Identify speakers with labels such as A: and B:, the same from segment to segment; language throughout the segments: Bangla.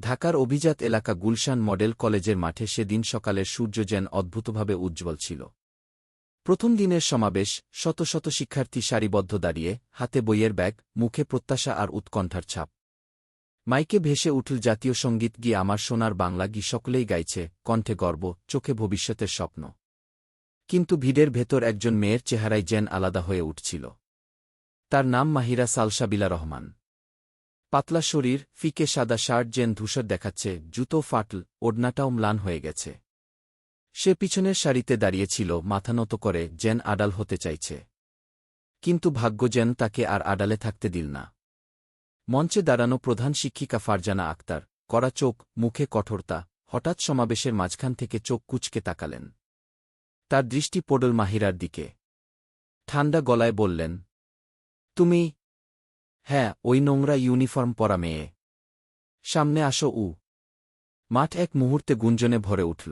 A: ঢাকার অভিজাত এলাকা গুলশান মডেল কলেজের মাঠে সেদিন সকালের সূর্য যেন অদ্ভুতভাবে উজ্জ্বল ছিল। প্রথম দিনের সমাবেশ, শত শত শিক্ষার্থী সারিবদ্ধ দাঁড়িয়ে, হাতে বইয়ের ব্যাগ, মুখে প্রত্যাশা আর উৎকণ্ঠার ছাপ। মাইকে ভেসে উঠল জাতীয় সঙ্গীত, গি আমার সোনার বাংলা, গি সকলেই গাইছে, কণ্ঠে গর্ব, চোখে ভবিষ্যতের স্বপ্ন। কিন্তু ভিড়ের ভেতর একজন মেয়ের চেহারাই যেন আলাদা হয়ে উঠছিল। তার নাম মাহিরা সালসাবিলা রহমান। পাতলা শরীর, ফিকে সাদা শার্ট যেন ধূসর দেখাচ্ছে, জুতো ফাটল, ওড়নাটাও ম্লান হয়ে গেছে। সে পিছনের সারিতে দাঁড়িয়েছিল, মাথা নত করে, যেন আড়াল হতে চাইছে। কিন্তু ভাগ্য যেন তাকে আর আড়ালে থাকতে দিল না। মঞ্চে দাঁড়ানো প্রধান শিক্ষিকা ফারজানা আক্তার, কড়া চোখ, মুখে কঠোরতা, হঠাৎ সমাবেশের মাঝখান থেকে চোখ কুঁচকে তাকালেন। তার দৃষ্টি পড়ল মাহিরার দিকে। ঠান্ডা গলায় বললেন, তুমি? হ্যাঁ, ওই নোংরা ইউনিফর্ম পরা মেয়ে। সামনে আসো। মাঠ এক মুহূর্তে গুঞ্জনে ভরে উঠল।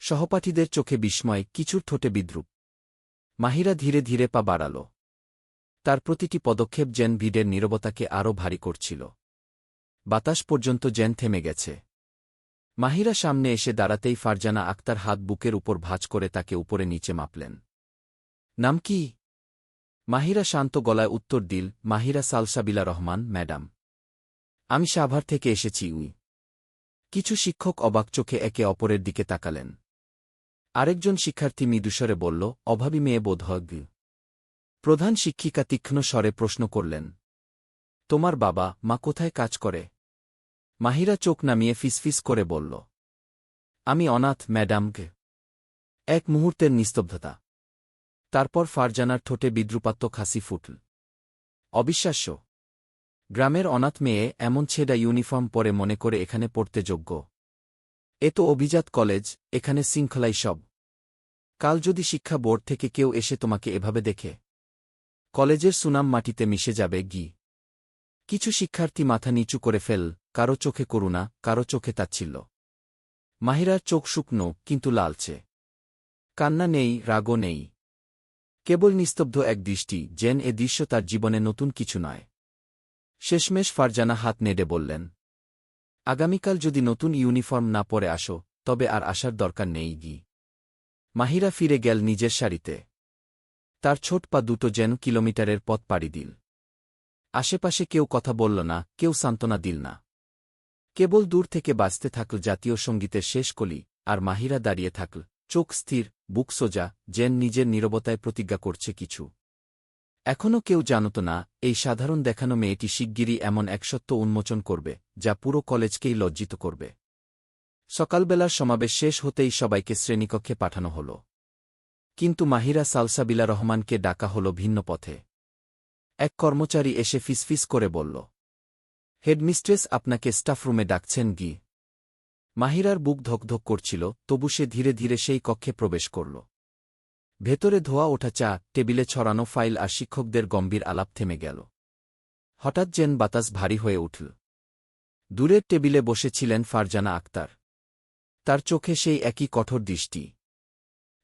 A: সহপাঠীদের চোখে বিস্ময়, কিছুর ঠোঁটে বিদ্রূপ। মাহিরা ধীরে ধীরে পা বাড়াল। তার প্রতিটি পদক্ষেপ যেন ভিড়ের নীরবতাকে আরও ভারী করছিল। বাতাস পর্যন্ত যেন থেমে গেছে। মাহিরা সামনে এসে দাঁড়াতেই ফারজানা আক্তার হাত বুকের উপর ভাঁজ করে তাকে উপরে নিচে মাপলেন। নাম কি? মাহিরা শান্ত গলায় উত্তর দিল, মাহিরা সালসাবিলা রহমান, ম্যাডাম। আমি সাভার থেকে এসেছি। কিছু শিক্ষক অবাক চোখে একে অপরের দিকে তাকালেন। আরেকজন শিক্ষার্থী মৃদুস্বরে বলল, অভাবী মেয়ে বোধহয়। প্রধান শিক্ষিকা তীক্ষ্ণ স্বরে প্রশ্ন করলেন, তোমার বাবা মা কোথায় কাজ করে? মাহিরা চোখ নামিয়ে ফিসফিস করে বলল, আমি অনাথ, ম্যাডাম। এক মুহূর্তের নিস্তব্ধতা। তারপর ফারজানার ঠোঁটে বিদ্রুপাত্মক হাসি ফুটল। অবিশ্বাস্য! গ্রামের অনাথ মেয়ে এমন ছেঁড়া ইউনিফর্ম পরে মনে করে এখানে পড়তে যোগ্য। এ তো অভিজাত কলেজ, এখানে শৃঙ্খলাই সব। কাল যদি শিক্ষা বোর্ড থেকে কেউ এসে তোমাকে এভাবে দেখে, কলেজের সুনাম মাটিতে মিশে যাবে। কিছু শিক্ষার্থী মাথা নিচু করে ফেল, কারো চোখে করুণা, কারো চোখে তাচ্ছিল্য। মাহিরার চোখ শুকনো, কিন্তু লালচে। কান্না নেই, রাগও নেই, কেবল নিস্তব্ধ এক দৃষ্টি, যেন এ দৃশ্য তার জীবনে নতুন কিছু নয়। শেষমেশ ফারজানা হাত নেড়ে বললেন, আগামীকাল যদি নতুন ইউনিফর্ম না পরে আসো, তবে আর আসার দরকার নেই। মাহিরা ফিরে গেল নিজের সারিতে। তার ছোট পা দুটো যেন কিলোমিটারের পথ পাড়ি দিল। আশেপাশে কেউ কথা বলল না, কেউ সান্ত্বনা দিল না। কেবল দূর থেকে বাজতে থাকল জাতীয় সঙ্গীতের শেষ কলি, আর মাহিরা দাঁড়িয়ে থাকল, চোখ স্থির, বুক সোজা, যেন নিজের নীরবতায় প্রতিজ্ঞা করছে কিছু। এখনও কেউ জানত না, এই সাধারণ দেখানো মেয়েটি শিগগিরই এমন এক সত্য উন্মোচন করবে, যা পুরো কলেজকেই লজ্জিত করবে। সকালবেলার সমাবেশ শেষ হতেই সবাইকে শ্রেণীকক্ষে পাঠানো হল। কিন্তু মাহিরা সালসাবিলা রহমানকে ডাকা হল ভিন্ন পথে। এক কর্মচারী এসে ফিসফিস করে বলল, হেডমিস্ট্রেস আপনাকে স্টাফরুমে ডাকছেন। মাহিরার বুক ধকধক করছিল, তবু সে ধীরে ধীরে সেই কক্ষে প্রবেশ করল। ভেতরে ধোয়া ওঠা চা, টেবিলে ছড়ানো ফাইল আর শিক্ষকদের গম্ভীর আলাপ থেমে গেল। হঠাৎ যেন বাতাস ভারী হয়ে উঠল। দূরের টেবিলে বসেছিলেন ফারজানা আক্তার। তার চোখে সেই একই কঠোর দৃষ্টি।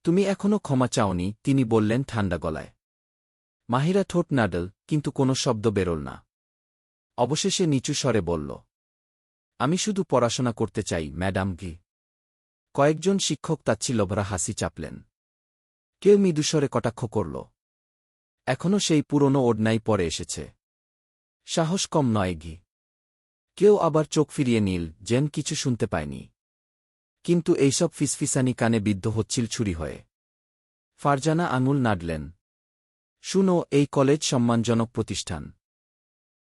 A: তুমি এখনও ক্ষমা চাওনি, তিনি বললেন ঠান্ডা গলায়। মাহিরা ঠোঁট নাড়ল, কিন্তু কোনো শব্দ বেরোল না। অবশেষে নিচু স্বরে বলল, আমি শুধু পড়াশোনা করতে চাই, ম্যাডাম। কয়েকজন শিক্ষক তাচ্ছিল্যভরা হাসি চাপলেন। কেউ মৃদুস্বরে কটাক্ষ করল, এখনও সেই পুরনো ওড়নাই পরে এসেছে, সাহস কম নয়। কেউ আবার চোখ ফিরিয়ে নিল, যেন কিছু শুনতে পায়নি। কিন্তু এইসব ফিসফিসানি কানে বিদ্ধ হচ্ছিল ছুরি হয়ে। ফারজানা আঙুল নাড়লেন, শুনো, এই কলেজ সম্মানজনক প্রতিষ্ঠান।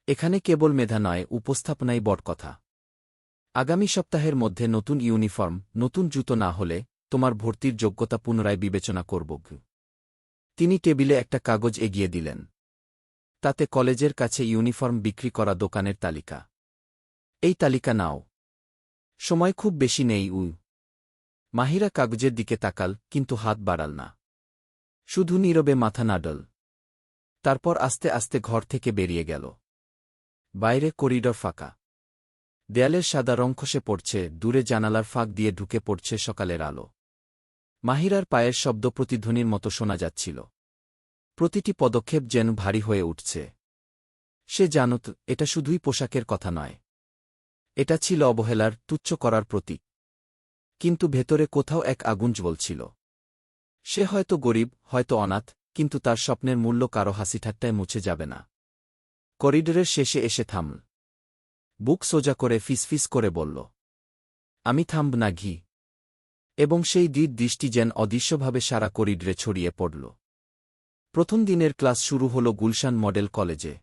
A: এখানে কেবল মেধা নয়, উপস্থাপনাই বড় কথা। আগামী সপ্তাহের মধ্যে নতুন ইউনিফর্ম, নতুন জুতো না হলে তোমার ভর্তির যোগ্যতা পুনরায় বিবেচনা করব। তিনি টেবিলে একটা কাগজ এগিয়ে দিলেন। তাতে কলেজের কাছে ইউনিফর্ম বিক্রি করা দোকানের তালিকা। এই তালিকা নাও, সময় খুব বেশি নেই। মাহিরা কাগজের দিকে তাকাল, কিন্তু হাত বাড়াল না। শুধু নীরবে মাথা নাড়ল। তারপর আস্তে আস্তে ঘর থেকে বেরিয়ে গেল। বাইরে করিডর ফাঁকা। দেয়ালের সাদা রং খসে পড়ছে, দূরে জানালার ফাঁক দিয়ে ঢুকে পড়ছে সকালের আলো। মাহিরার পায়ের শব্দ প্রতিধ্বনির মতো শোনা যাচ্ছিল। প্রতিটি পদক্ষেপ যেন ভারী হয়ে উঠছে। সে জানত, এটা শুধুই পোশাকের কথা নয়। এটা ছিল অবহেলার, তুচ্ছ করার প্রতীক। কিন্তু ভেতরে কোথাও এক আগুন জ্বলছিল। সে হয়তো গরিব, হয়তো অনাথ, কিন্তু তার স্বপ্নের মূল্য কারো হাসিঠাট্টায় মুছে যাবে না। করিডোরের শেষে এসে থামল। বুক সোজা করে ফিসফিস করে বলল, আমি থামব না ঘি। এবং সেই দৃষ্টি যেন অদৃশ্যভাবে সারা করিডোরে ছড়িয়ে পড়ল। প্রথম দিনের ক্লাস শুরু হল গুলশান মডেল কলেজে।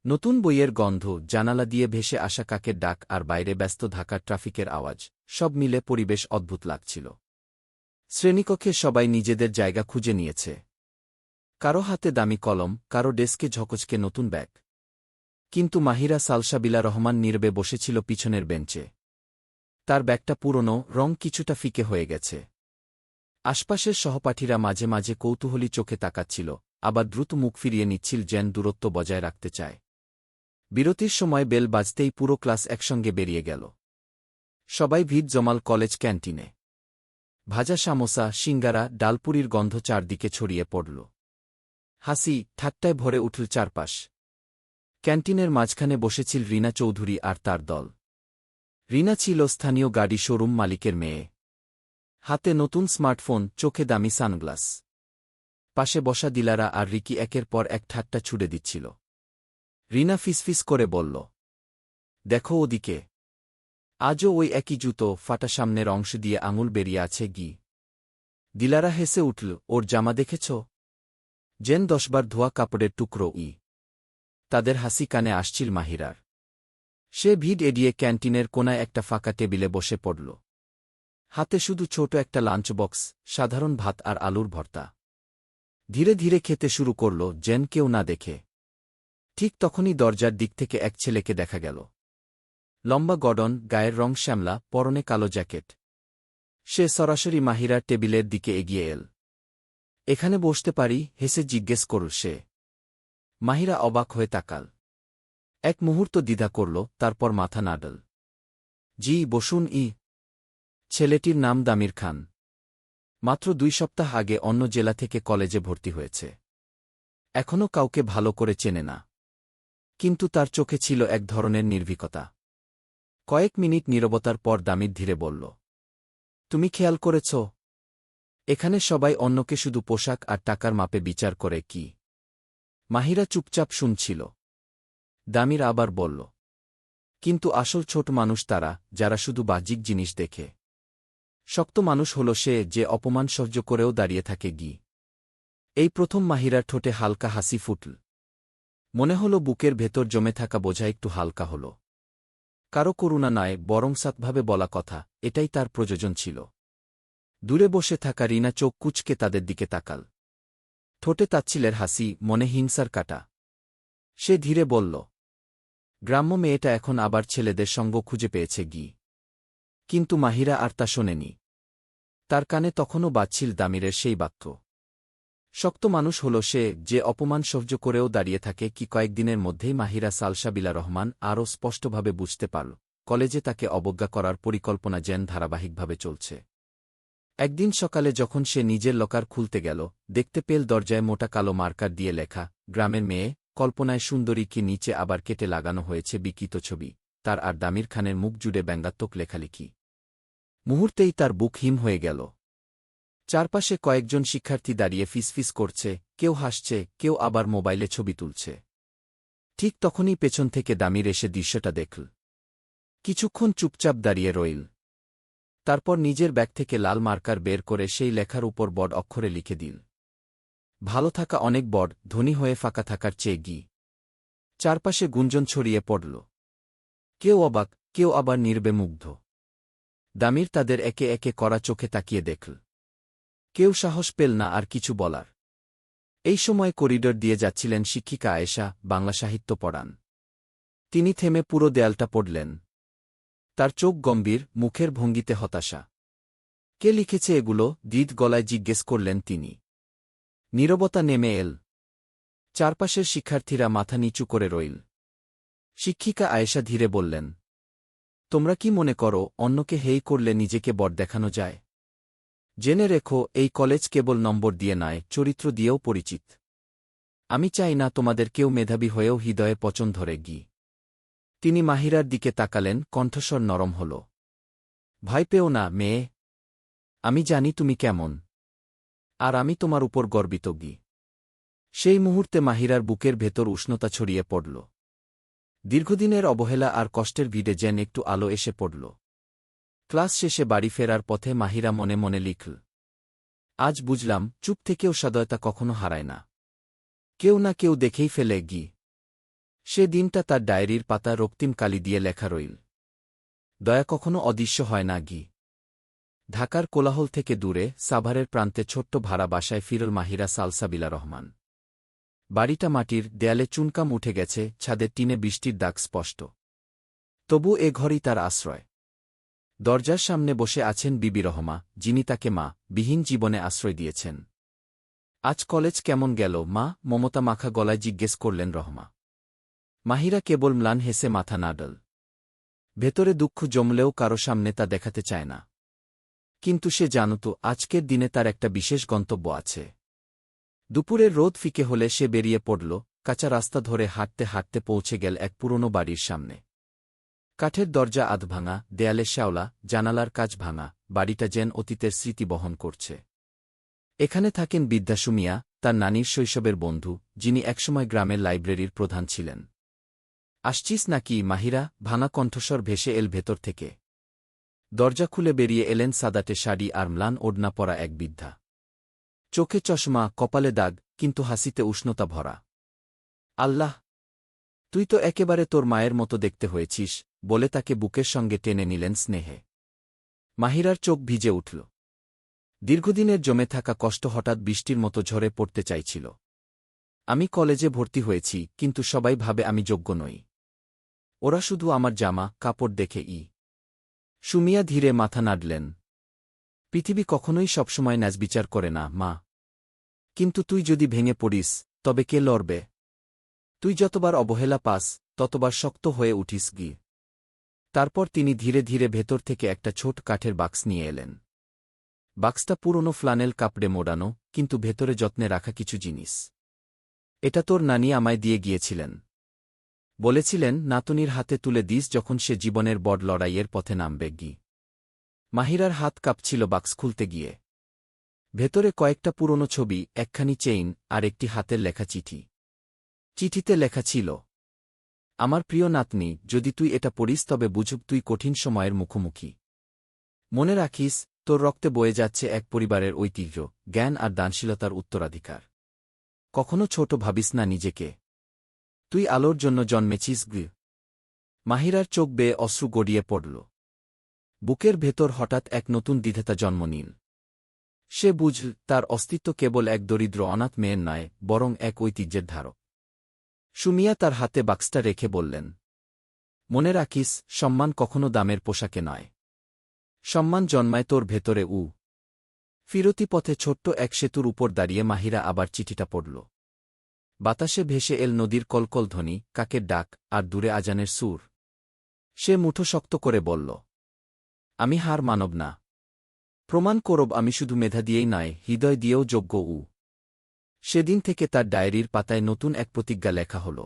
A: নতুন বইয়ের গন্ধ, জানালা দিয়ে ভেসে আসা কাকের ডাক আর বাইরে ব্যস্ত ঢাকার ট্রাফিকের আওয়াজ, সব মিলে পরিবেশ অদ্ভুত লাগছিল। শ্রেণীকক্ষে সবাই নিজেদের জায়গা খুঁজে নিয়েছে। কারো হাতে দামি কলম, কারো ডেস্কে ঝকঝকে নতুন ব্যাগ। কিন্তু মাহিরা সালসাবিলা রহমান নীরবে বসেছিল পিছনের বেঞ্চে। তার ব্যাগটা পুরনো, রং কিছুটা ফিকে হয়ে গেছে। আশপাশের সহপাঠীরা মাঝে মাঝে কৌতূহলী চোখে তাকাচ্ছিল, আবার দ্রুত মুখ ফিরিয়ে নিচ্ছিল, যেন দূরত্ব বজায় রাখতে চায়। বিরতির সময় বেল বাজতেই পুরো ক্লাস একসঙ্গে বেরিয়ে গেল। সবাই ভিড় জমাল কলেজ ক্যান্টিনে। ভাজা সামোসা, সিঙ্গারা, ডালপুরির গন্ধ চারদিকে ছড়িয়ে পড়ল। হাসি ঠাট্টায় ভরে উঠল চারপাশ। ক্যান্টিনের মাঝখানে বসেছিল রিনা চৌধুরী আর তার দল। রিনা ছিল স্থানীয় গাড়ি শোরুম মালিকের মেয়ে। হাতে নতুন স্মার্টফোন, চোখে দামি সানগ্লাস। পাশে বসা দিলারা আর রিকি একের পর এক ঠাট্টা ছুড়ে দিচ্ছিল। রিনা ফিসফিস করে বলল, দেখো ওদিকে, আজও ওই একই জুতো, ফাটা সামনের অংশ দিয়ে আঙুল বেরিয়ে আছে গি। দিলারা হেসে উঠল, ওর জামা দেখেছ? যেন 10 বার ধোয়া কাপড়ের টুকরো। তাদের হাসি কানে আসছিল মাহিরার। সে ভিড় এড়িয়ে ক্যান্টিনের কোনায় একটা ফাঁকা টেবিলে বসে পড়ল। হাতে শুধু ছোট একটা লাঞ্চ বক্স, সাধারণ ভাত আর আলুর ভর্তা। ধীরে ধীরে খেতে শুরু করল, যেন কেউ না দেখে। ঠিক তখনই দরজার দিক থেকে এক ছেলেকে দেখা গেল। লম্বা গড়ন, গায়ের রং শ্যামলা, পরনে কালো জ্যাকেট। সে সরাসরি মাহিরার টেবিলের দিকে এগিয়ে এল। এখানে বসতে পারি? হেসে জিজ্ঞেস করল সে। মাহিরা অবাক হয়ে তাকাল। এক মুহূর্ত দ্বিধা করল, তারপর মাথা নাড়ল। জি বসুন। ছেলেটির নাম দামির খান। মাত্র 2 সপ্তাহ আগে অন্য জেলা থেকে কলেজে ভর্তি হয়েছে। এখনও কাউকে ভালো করে চেনে না। কিন্তু তার চোখে ছিল এক ধরনের নির্ভীকতা। কয়েক মিনিট নীরবতার পর দামির ধীরে বলল, তুমি খেয়াল করেছ, এখানে সবাই অন্যকে শুধু পোশাক আর টাকার মাপে বিচার করে কি? মাহিরা চুপচাপ শুনছিল। দামির আবার বলল, কিন্তু আসল ছোট মানুষ তারা, যারা শুধু বাহ্যিক জিনিস দেখে। শক্ত মানুষ হল সে, যে অপমান সহ্য করেও দাঁড়িয়ে থাকে গি। এই প্রথম মাহিরার ঠোঁটে হালকা হাসি ফুটল। মনে হল বুকের ভেতর জমে থাকা বোঝা একটু হালকা হল। কারো করুণা নয়, বরং সাতভাবে বলা কথা, এটাই তার প্রয়োজন ছিল। দূরে বসে থাকা রিনা চোখ কুঁচকে তাদের দিকে তাকাল। ঠোঁটে তাচ্ছিলের হাসি, মনে হিংসার কাটা। সে ধীরে বলল, গ্রাম্য মেয়েটা এখন আবার ছেলেদের সঙ্গ খুঁজে পেয়েছে গি। কিন্তু মাহিরা আর তা শোনেনি। তার কানে তখনও বাজছিল দামিরের সেই বাক্য। শক্ত মানুষ হল সে, যে অপমান সহ্য করেও দাঁড়িয়ে থাকে কি। কয়েকদিনের মধ্যেই মাহিরা সালসাবিলা রহমান আরও স্পষ্টভাবে বুঝতে পারল, কলেজে তাকে অবজ্ঞা করার পরিকল্পনা যেন ধারাবাহিকভাবে চলছে। একদিন সকালে যখন সে নিজের লকার খুলতে গেল, দেখতে পেল দরজায় মোটা কালো মার্কার দিয়ে লেখা, গ্রামের মেয়ে, কল্পনায় সুন্দরী কি। নিচে আবার কেটে লাগানো হয়েছে বিকৃত ছবি, তার আর দামির খানের মুখ জুড়ে ব্যঙ্গাত্মক লেখালেখি। মুহূর্তেই তার বুক হিম হয়ে গেল। চারপাশে কয়েকজন শিক্ষার্থী দাঁড়িয়ে ফিসফিস করছে, কেউ হাসছে, কেউ আবার মোবাইলে ছবি তুলছে। ঠিক তখনই পেছন থেকে দামির এসে দৃশ্যটা দেখল। কিছুক্ষণ চুপচাপ দাঁড়িয়ে রইল। তারপর নিজের ব্যাগ থেকে লাল মার্কার বের করে সেই লেখার উপর বড় অক্ষরে লিখে দিল, ভালো থাকা অনেক বড়, ধনী হয়ে ফাঁকা থাকার চেয়ে গি। চারপাশে গুঞ্জন ছড়িয়ে পড়ল। কেউ অবাক, কেউ আবার নীরবে মুগ্ধ। দামির তাদের একে একে করা চোখে তাকিয়ে দেখল। কেউ সাহস পেল না আর কিছু বলার। এই সময় করিডোর দিয়ে যাচ্ছিলেন শিক্ষিকা আয়েশা, বাংলা সাহিত্য পড়ান। তিনি থেমে পুরো দেয়ালটা পড়লেন। তার চোখ গম্ভীর, মুখের ভঙ্গিতে হতাশা। কে লিখেছে এগুলো? দৃঢ় গলায় জিজ্ঞেস করলেন তিনি। নীরবতা নেমে এল। চারপাশের শিক্ষার্থীরা মাথা নিচু করে রইল। শিক্ষিকা আয়েশা ধীরে বললেন, তোমরা কি মনে করো অন্যকে হেই করলে নিজেকে বড় দেখানো যায়? জেনে রেখো, এই কলেজ কেবল নম্বর দিয়ে নয়, চরিত্র দিয়েও পরিচিত। আমি চাই না তোমাদের কেউ মেধাবী হয়েও হৃদয়ে পচন ধরে গি। তিনি মাহিরার দিকে তাকালেন, কণ্ঠস্বর নরম হল। ভয় পেও না, মেয়ে। আমি জানি তুমি কেমন। আর আমি তোমার উপর গর্বিত গি। সেই মুহূর্তে মাহিরার বুকের ভেতর উষ্ণতা ছড়িয়ে পড়ল। দীর্ঘদিনের অবহেলা আর কষ্টের ভিড়ে যেন একটু আলো এসে পড়ল। ক্লাস শেষে বাড়ি ফেরার পথে মাহিরা মনে মনে লিখল, আজ বুঝলাম, চুপ থেকেও সদয়তা কখনো হারায় না। কেউ না কেউ দেখেই ফেলে গি। সে দিনটা তার ডায়েরির পাতা রক্তিম কালি দিয়ে লেখা রইল। দয়া কখনো অদৃশ্য হয় না গি। ঢাকার কোলাহল থেকে দূরে সাভারের প্রান্তে ছোট্ট ভাড়া বাসায় ফিরল মাহিরা সালসাবিলা রহমান। বাড়িটা মাটির, দেয়ালে চুনকাম উঠে গেছে, ছাদের টিনে বৃষ্টির দাগ স্পষ্ট। তবু এ ঘরই তার আশ্রয়। দরজার সামনে বসে আছেন বিবি রহমা, যিনি তাকে মা বিহীন জীবনে আশ্রয় দিয়েছেন। আজ কলেজ কেমন গেল মা? মমতা মাখা গলায় জিজ্ঞেস করলেন রহমা। মাহিরা কেবল ম্লান হেসে মাথা নাড়ল। ভেতরে দুঃখ জমলেও কারো সামনে তা দেখাতে চায় না। কিন্তু সে জানত আজকের দিনে তার একটা বিশেষ গন্তব্য আছে। দুপুরের রোদ ফিকে হলে সে বেরিয়ে পড়ল, কাঁচা রাস্তা ধরে হাঁটতে হাঁটতে পৌঁছে গেল এক পুরনো বাড়ির সামনে। কাঠের দরজা আধভাঙা, দেয়ালে শ্যাওলা, জানালার কাচ ভাঙা, বাড়িটা যেন অতীতের স্মৃতি বহন করছে। এখানে থাকেন বিদ্যাসু মিয়া, তার নানির শৈশবের বন্ধু, যিনি একসময় গ্রামের লাইব্রেরির প্রধান ছিলেন। আসছিস নাকি মাহিরা? ভাঙা কণ্ঠস্বর ভেসে এল ভেতর থেকে। দরজা খুলে বেরিয়ে এলেন সাদাটে শাড়ি আর ম্লান ওড়না পরা এক বৃদ্ধা। চোখে চশমা, কপালে দাগ, কিন্তু হাসিতে উষ্ণতা ভরা। আল্লাহ, তুই তো একেবারে তোর মায়ের মতো দেখতে হয়েছিস, বলে তাকে বুকের সঙ্গে টেনে নিলেন স্নেহে। মাহিরার চোখ ভিজে উঠল। দীর্ঘদিনের জমে থাকা কষ্ট হঠাৎ বৃষ্টির মতো ঝরে পড়তে চাইছিল। আমি কলেজে ভর্তি হয়েছি, কিন্তু সবাই ভাবে আমি যোগ্য নই। ওরা শুধু আমার জামা কাপড় দেখে সুমিয়া ধীরে মাথা নাড়লেন। পৃথিবী কখনোই সবসময় ন্যাজবিচার করে না মা। কিন্তু তুই যদি ভেঙে পড়িস, তবে কে লড়বে? তুই যতবার অবহেলা পাস, ততবার শক্ত হয়ে উঠিস গি। তারপর তিনি ধীরে ধীরে ভেতর থেকে একটা ছোট কাঠের বাক্স নিয়ে এলেন। বাক্সটা পুরনো ফ্লানেল কাপড়ে মোড়ানো, কিন্তু ভেতরে যত্নে রাখা কিছু জিনিস। এটা তোর নানি আমায় দিয়ে গিয়েছিলেন। বলেছিলেন নাতনির হাতে তুলে দিস যখন সে জীবনের বড় লড়াইয়ের পথে নামবে গি। মাহিরার হাত কাঁপছিল বাক্স খুলতে গিয়ে। ভেতরে কয়েকটা পুরনো ছবি, একখানি চেইন, আর একটি হাতের লেখা চিঠি। চিঠিতে লেখা ছিল, আমার প্রিয় নাতনি, যদি তুই এটা পড়িস তবে বুঝুক তুই কঠিন সময়ের মুখোমুখি। মনে রাখিস, তোর রক্তে বয়ে যাচ্ছে এক পরিবারের ঐতিহ্য, জ্ঞান আর দানশীলতার উত্তরাধিকার। কখনো ছোট ভাবিস না নিজেকে। তুই আলোর জন্য জন্মেছিস গি। মাহিরার চোখ বেয়ে অশ্রু গড়িয়ে পড়ল। বুকের ভেতর হঠাৎ এক নতুন দ্বিধাতা জন্ম নিল। সে বুঝল তার অস্তিত্ব কেবল এক দরিদ্র অনাথ মেয়ের নয়, বরং এক ঐতিহ্যের ধারক। সুমিয়া তার হাতে বাক্সটা রেখে বললেন, মনে রাখিস, সম্মান কখনো দামের পোশাকে নয়। সম্মান জন্মায় তোর ভেতরে। ফিরতি পথে ছোট্ট এক সেতুর উপর দাঁড়িয়ে মাহিরা আবার চিঠিটা পড়ল। বাতাসে ভেসে এল নদীর কলকল ধ্বনি, কাকের ডাক, আর দূরে আজানের সুর। সে মুঠো শক্ত করে বলল, আমি হার মানব না। প্রমাণ করব আমি শুধু মেধা দিয়েই নয়, হৃদয় দিয়েও যোগ্য। সেদিন থেকে তার ডায়েরির পাতায় নতুন এক প্রতিজ্ঞা লেখা হল,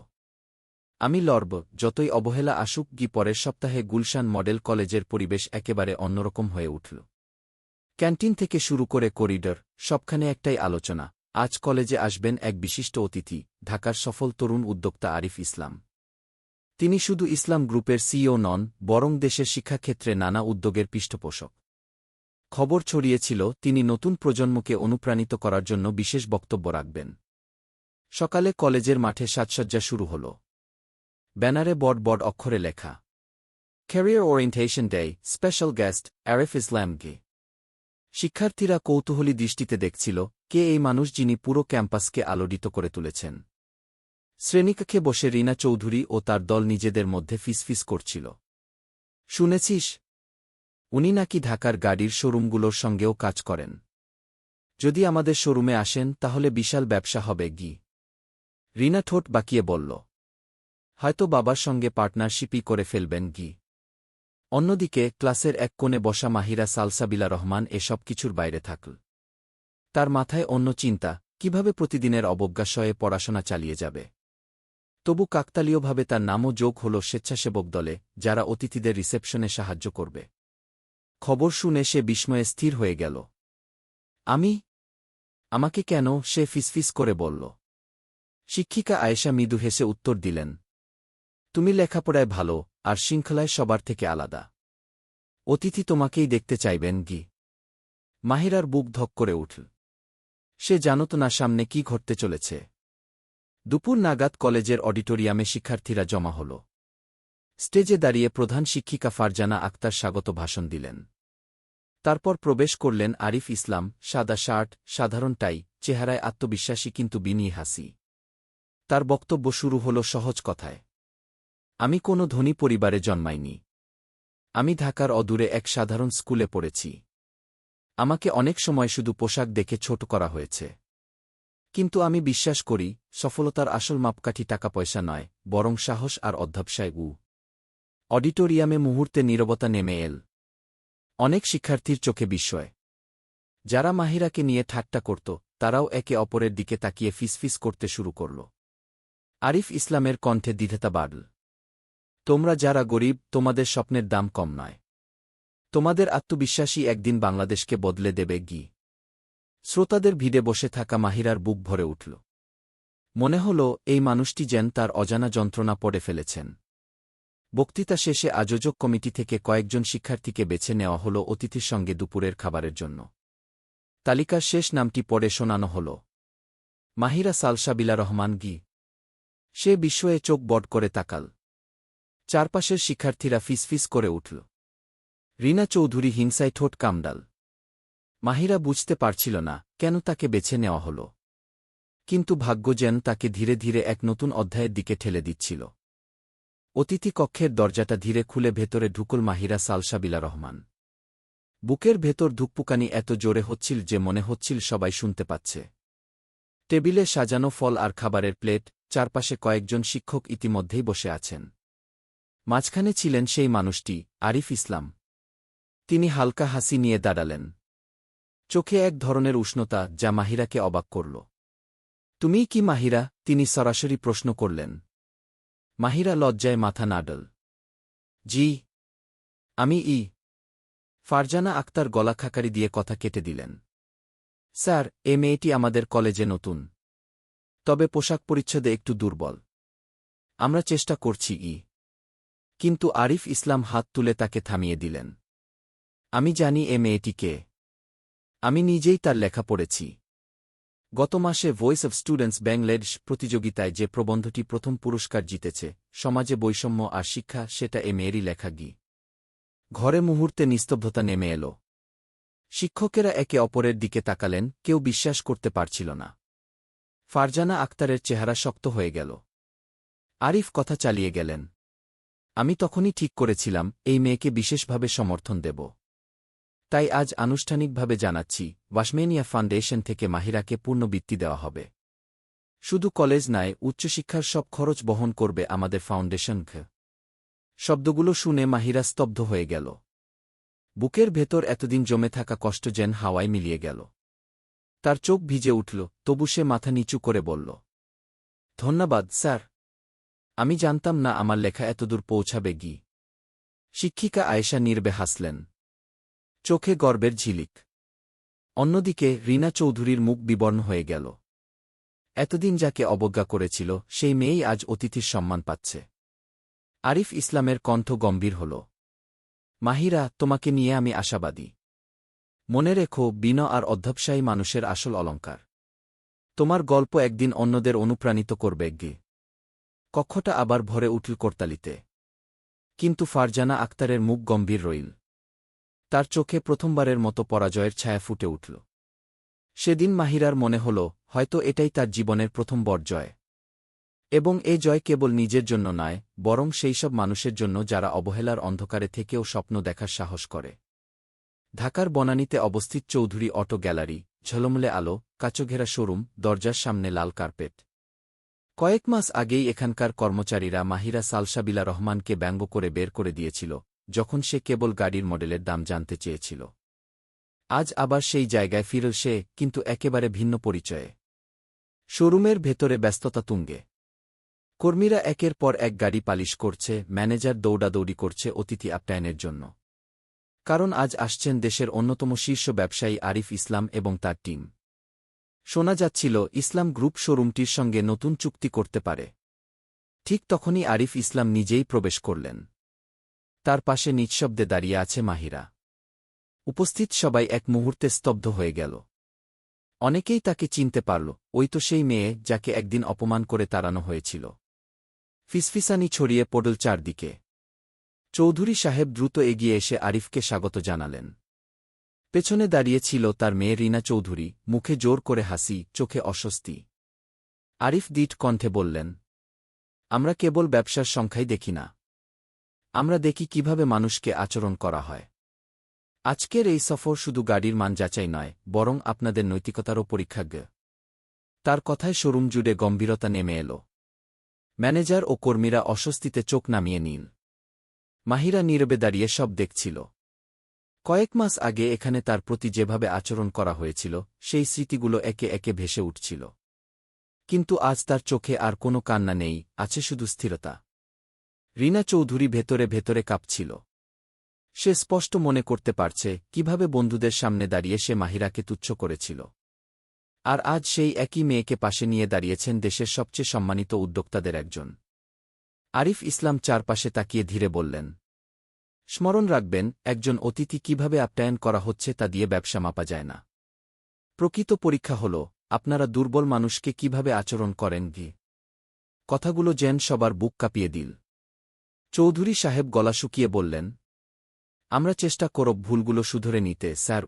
A: আমি লড়ব, যতই অবহেলা আসুক গি। পরের সপ্তাহে গুলশান মডেল কলেজের পরিবেশ একেবারে অন্যরকম হয়ে উঠল। ক্যান্টিন থেকে শুরু করে করিডর, সবখানে একটাই আলোচনা, আজ কলেজে আসবেন এক বিশিষ্ট অতিথি, ঢাকার সফল তরুণ উদ্যোক্তা আরিফ ইসলাম। তিনি শুধু ইসলাম গ্রুপের সিইও নন, বরং দেশের শিক্ষাক্ষেত্রে নানা উদ্যোগের পৃষ্ঠপোষক। খবর ছড়িয়েছিল তিনি নতুন প্রজন্মকে অনুপ্রাণিত করার জন্য বিশেষ বক্তব্য রাখবেন। সকালে কলেজের মাঠে সাজসজ্জা শুরু হল। ব্যানারে বড় বড় অক্ষরে লেখা, career orientation day, special guest Arif Islam গে। শিক্ষার্থীরা কৌতূহলী দৃষ্টিতে দেখছিল, কে এই মানুষ যিনি পুরো ক্যাম্পাসকে আলোড়িত করে তুলেছেন। শ্রেণীকক্ষে বসে রিনা চৌধুরী ও তার দল নিজেদের মধ্যে ফিসফিস করছিল, শুনেছিস, উনি নাকি ঢাকার গাড়ির শোরুমগুলোর সঙ্গেও কাজ করেন। যদি আমাদের শোরুমে আসেন তাহলে বিশাল ব্যবসা হবে গি। রিনা ঠোঁট বাঁকিয়ে বলল, হয়তো বাবার সঙ্গে পার্টনারশিপই করে ফেলবেন গি। অন্যদিকে ক্লাসের এক কোণে বসা মাহিরা সালসাবিলা রহমান এসব কিছুর বাইরে থাকল। তার মাথায় অন্য চিন্তা, কিভাবে প্রতিদিনের অবজ্ঞাশয়ে পড়াশোনা চালিয়ে যাবে। তবু কাকতালীয়ভাবে তার নামও যোগ হল স্বেচ্ছাসেবক দলে, যারা অতিথিদের রিসেপশনে সাহায্য করবে। খবর শুনে সে বিস্ময়ে স্থির হয়ে গেল। আমাকে কেন? সে ফিসফিস করে বলল। শিক্ষিকা আয়েশা মৃদু হেসে উত্তর দিলেন, তুমি লেখাপড়ায় ভালো, আর শৃঙ্খলায় সবার থেকে আলাদা। অতিথি তোমাকেই দেখতে চাইবেন গি। মাহিরার বুক ধক করে উঠল। সে জানত না সামনে কি ঘটতে চলেছে। দুপুর নাগাদ কলেজের অডিটোরিয়ামে শিক্ষার্থীরা জমা হল। স্টেজে দাঁড়িয়ে প্রধান শিক্ষিকা ফারজানা আক্তার স্বাগত ভাষণ দিলেন। তারপর প্রবেশ করলেন আরিফ ইসলাম, সাদা শার্ট, সাধারণ টাই, চেহারায় আত্মবিশ্বাসী কিন্তু বিনয়ী হাসি। তার বক্তব্য শুরু হল সহজ কথায়। আমি কোনো ধনী পরিবারে জন্মাইনি। আমি ঢাকার অদূরে এক সাধারণ স্কুলে পড়েছি। আমাকে অনেক সময় শুধু পোশাক দেখে ছোট করা হয়েছে। কিন্তু আমি বিশ্বাস করি, সফলতার আসল মাপকাঠি টাকা পয়সা নয়, বরং সাহস আর অধ্যবসায়। অডিটোরিয়ামে মুহূর্তে নীরবতা নেমে এল। অনেক শিক্ষার্থীর চোখে বিস্ময়। যারা মাহিরাকে নিয়ে ঠাট্টা করত, তারাও একে অপরের দিকে তাকিয়ে ফিসফিস করতে শুরু করল। আরিফ ইসলামের কণ্ঠে দ্বিধাতা বাড়ল। তোমরা যারা গরিব, তোমাদের স্বপ্নের দাম কম নয়। তোমাদের আত্মবিশ্বাসী একদিন বাংলাদেশকে বদলে দেবে গি। শ্রোতাদের ভিড়ে বসে থাকা মাহিরার বুক ভরে উঠল। মনে হল এই মানুষটি যেন তার অজানা যন্ত্রণা পড়ে ফেলেছেন। বক্তৃতা শেষে আয়োজক কমিটি থেকে কয়েকজন শিক্ষার্থীকে বেছে নেওয়া হল অতিথির সঙ্গে দুপুরের খাবারের জন্য। তালিকার শেষ নামটি পড়ে শোনানো হল, মাহিরা সালসাবিলা রহমান গি। সে বিস্ময়ে চোখ বড় করে তাকাল। চারপাশের শিক্ষার্থীরা ফিসফিস করে উঠল। রিনা চৌধুরী হিংসায় ঠোঁট কামড়াল। মাহিরা বুঝতে পারছিল না কেন তাকে বেছে নেওয়া হল। কিন্তু ভাগ্য যেন তাকে ধীরে ধীরে এক নতুন অধ্যায়ের দিকে ঠেলে দিচ্ছিল। অতিথি কক্ষের দরজাটা ধীরে খুলে ভেতরে ঢুকল মাহিরা সালসাবিলা রহমান। বুকের ভেতর ধুকপুকানি এত জোরে হচ্ছিল যে মনে হচ্ছিল সবাই শুনতে পাচ্ছে। টেবিলে সাজানো ফল আর খাবারের প্লেট, চারপাশে কয়েকজন শিক্ষক ইতিমধ্যেই বসে আছেন। মাঝখানে ছিলেন সেই মানুষটি, আরিফ ইসলাম। তিনি হালকা হাসি নিয়ে দাঁড়ালেন। চোখে এক ধরনের উষ্ণতা যা মাহিরাকে অবাক করল। তুমিই কি মাহিরা? তিনি সরাসরি প্রশ্ন করলেন। মাহিরা লজ্জায় মাথা নাড়ল। জি, আমি। ফারজানা আক্তার গলা খাকারি দিয়ে কথা কেটে দিলেন। স্যার, এ মেয়েটি আমাদের কলেজে নতুন। তবে পোশাক পরিচ্ছদে একটু দুর্বল। আমরা চেষ্টা করছি। কিন্তু আরিফ ইসলাম হাত তুলে তাকে থামিয়ে দিলেন। আমি জানি এ মেয়েটি কে। আমি নিজেই তার লেখা পড়েছি। গত মাসে ভয়েস অব স্টুডেন্টস বাংলাদেশ প্রতিযোগিতায় যে প্রবন্ধটি প্রথম পুরস্কার জিতেছে, সমাজে বৈষম্য আর শিক্ষা, সেটা এ মেয়েরই লেখা গি। ঘরে মুহূর্তে নিস্তব্ধতা নেমে এল। শিক্ষকেরা একে অপরের দিকে তাকালেন, কেউ বিশ্বাস করতে পারছিল না। ফারজানা আক্তারের চেহারা শক্ত হয়ে গেল। আরিফ কথা চালিয়ে গেলেন। আমি তখনই ঠিক করেছিলাম এই মেয়েকে বিশেষভাবে সমর্থন দেব। তাই আজ আনুষ্ঠানিকভাবে জানাচ্ছি, ওয়াসমেনিয়া ফাউন্ডেশন থেকে মাহিরাকে পূর্ণ বৃত্তি দেওয়া হবে। শুধু কলেজ নয়, উচ্চশিক্ষার সব খরচ বহন করবে আমাদের ফাউন্ডেশন। শব্দগুলো শুনে মাহিরা স্তব্ধ হয়ে গেল। বুকের ভেতর এতদিন জমে থাকা কষ্ট যেন হাওয়ায় মিলিয়ে গেল। তার চোখ ভিজে উঠল, তবু সে মাথা নিচু করে বলল, ধন্যবাদ স্যার। আমি জানতাম না আমার লেখা এতদূর পৌঁছাবে গি। শিক্ষিকা আয়েশা নীরবে হাসলেন, চোখে গর্বের ঝিলিক। অন্যদিকে রিনা চৌধুরীর মুখ বিবর্ণ হয়ে গেল। এতদিন যাকে অবজ্ঞা করেছিল, সেই মেয়েই আজ অতিথির সম্মান পাচ্ছে। আরিফ ইসলামের কণ্ঠ গম্ভীর হল। মাহিরা, তোমাকে নিয়ে আমি আশাবাদী। মনে রেখো, বিনয় আর অধ্যবসায়ী মানুষের আসল অলংকার। তোমার গল্প একদিন অন্যদের অনুপ্রাণিত করবে গে। কক্ষটা আবার ভরে উঠল করতালিতে। কিন্তু ফারজানা আক্তারের মুখ গম্ভীর রইল। তার চোখে প্রথমবারের মতো পরাজয়ের ছায়া ফুটে উঠল। সেদিন মাহিরার মনে হল, হয়তো এটাই তার জীবনের প্রথম বড় জয়। এবং এ জয় কেবল নিজের জন্য নয়, বরং সেই সব মানুষের জন্য যারা অবহেলার অন্ধকারে থেকেও স্বপ্ন দেখার সাহস করে। ঢাকার বনানীতে অবস্থিত চৌধুরী অটো গ্যালারি, ঝলমলে আলো, কাচঘেরা শোরুম, দরজার সামনে লাল কার্পেট। কয়েক মাস আগেই এখানকার কর্মচারীরা মাহিরা সালসাবিলা রহমানকে ব্যঙ্গ করে বের করে দিয়েছিল, যখন সে কেবল গাড়ির মডেলের দাম জানতে চেয়েছিল। আজ আবার সেই জায়গায় ফিরল সে, কিন্তু একেবারে ভিন্ন পরিচয়ে। শোরুমের ভেতরে ব্যস্ততা তুঙ্গে। কর্মীরা একের পর এক গাড়ি পালিশ করছে, ম্যানেজার দৌড়াদৌড়ি করছে অতিথি আপ্যায়নের জন্য। কারণ আজ আসছেন দেশের অন্যতম শীর্ষ ব্যবসায়ী আরিফ ইসলাম এবং তার টিম। শোনা যাচ্ছিল ইসলাম গ্রুপ শোরুমটির সঙ্গে নতুন চুক্তি করতে পারে। ঠিক তখনই আরিফ ইসলাম নিজেই প্রবেশ করলেন। তার পাশে নিঃশব্দে দাঁড়িয়ে আছে মাহিরা। উপস্থিত সবাই এক মুহূর্তে স্তব্ধ হয়ে গেল। অনেকেই তাকে চিনতে পারল, ওই তো সেই মেয়ে যাকে একদিন অপমান করে তাড়ানো হয়েছিল। ফিসফিসানি ছড়িয়ে পড়ল চারদিকে। চৌধুরী সাহেব দ্রুত এগিয়ে এসে আরিফকে স্বাগত জানালেন। পেছনে দাঁড়িয়ে ছিল তার মেয়ে রিনা চৌধুরী, মুখে জোর করে হাসি, চোখে অস্বস্তি। আরিফ দৃঢ় কণ্ঠে বললেন, আমরা কেবল ব্যবসার সংখ্যাই দেখি না, আমরা দেখি কিভাবে মানুষকে আচরণ করা হয়। আজকের এই সফর শুধু গাড়ির মান যাচাই নয়, বরং আপনাদের নৈতিকতারও পরীক্ষাজ্ঞ। তার কথায় শোরুম জুড়ে গম্ভীরতা নেমে এল। ম্যানেজার ও কর্মীরা অস্বস্তিতে চোখ নামিয়ে নিল। মাহিরা নীরবে দাঁড়িয়ে সব দেখছিল। কয়েক মাস আগে এখানে তার প্রতি যেভাবে আচরণ করা হয়েছিল, সেই স্মৃতিগুলো একে একে ভেসে উঠছিল। কিন্তু আজ তার চোখে আর কোনো কান্না নেই, আছে শুধু স্থিরতা। রিনা চৌধুরী ভেতরে ভেতরে কাঁপছিল। সে স্পষ্ট মনে করতে পারছে কিভাবে বন্ধুদের সামনে দাঁড়িয়ে সে মাহিরাকে তুচ্ছ করেছিল। আর আজ সেই একই মেয়েকে পাশে নিয়ে দাঁড়িয়েছেন দেশের সবচেয়ে সম্মানিত উদ্যোক্তাদের একজন। আরিফ ইসলাম চারপাশে তাকিয়ে ধীরে বললেন, স্মরণ রাখবেন, একজন অতিথি কিভাবে আপ্যায়ন করা হচ্ছে তা দিয়ে ব্যবসা মাপা যায় না। প্রকৃত পরীক্ষা হল আপনারা দুর্বল মানুষকে কিভাবে আচরণ করেন। কথাগুলো যেন সবার বুক কাঁপিয়ে দিল। চৌধুরী সাহেব গলা শুকিয়ে বললেন, আমরা চেষ্টা করব ভুলগুলো শুধরে নিতে স্যার।